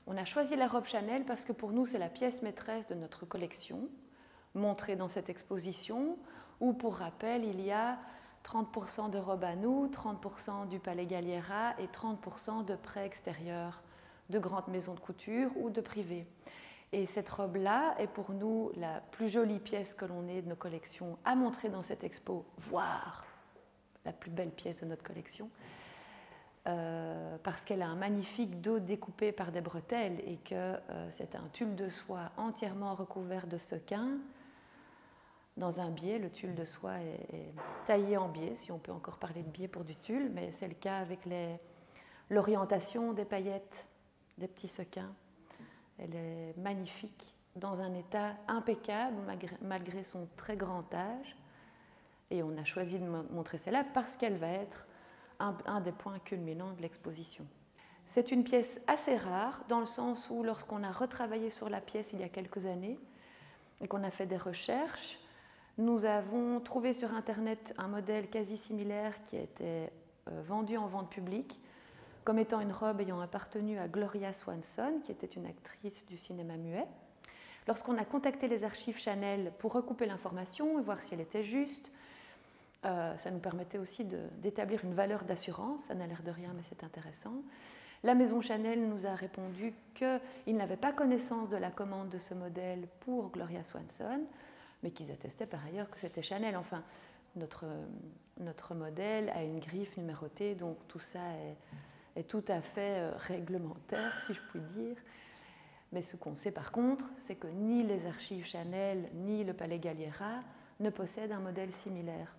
On a choisi la robe Chanel parce que pour nous, c'est la pièce maîtresse de notre collection, montrée dans cette exposition, où, pour rappel, il y a 30% de robes à nous, 30% du Palais Galliera et 30% de prêts extérieurs de grandes maisons de couture ou de privés. Et cette robe-là est pour nous la plus jolie pièce que l'on ait de nos collections à montrer dans cette expo, voire la plus belle pièce de notre collection, parce qu'elle a un magnifique dos découpé par des bretelles et que c'est un tulle de soie entièrement recouvert de sequins dans un biais. Le tulle de soie est taillé en biais, si on peut encore parler de biais pour du tulle, mais c'est le cas avec l'orientation des paillettes, des petits sequins. Elle est magnifique, dans un état impeccable malgré son très grand âge. Et on a choisi de montrer celle-là parce qu'elle va être un des points culminants de l'exposition. C'est une pièce assez rare, dans le sens où lorsqu'on a retravaillé sur la pièce il y a quelques années et qu'on a fait des recherches, nous avons trouvé sur Internet un modèle quasi similaire qui était vendu en vente publique comme étant une robe ayant appartenu à Gloria Swanson, qui était une actrice du cinéma muet. Lorsqu'on a contacté les archives Chanel pour recouper l'information et voir si elle était juste, ça nous permettait aussi d'établir une valeur d'assurance, ça n'a l'air de rien mais c'est intéressant. La maison Chanel nous a répondu qu'ils n'avaient pas connaissance de la commande de ce modèle pour Gloria Swanson, mais qu'ils attestaient par ailleurs que c'était Chanel. Enfin, notre modèle a une griffe numérotée, donc tout ça est tout à fait réglementaire, si je puis dire. Mais ce qu'on sait par contre, c'est que ni les archives Chanel, ni le Palais Galliera ne possèdent un modèle similaire.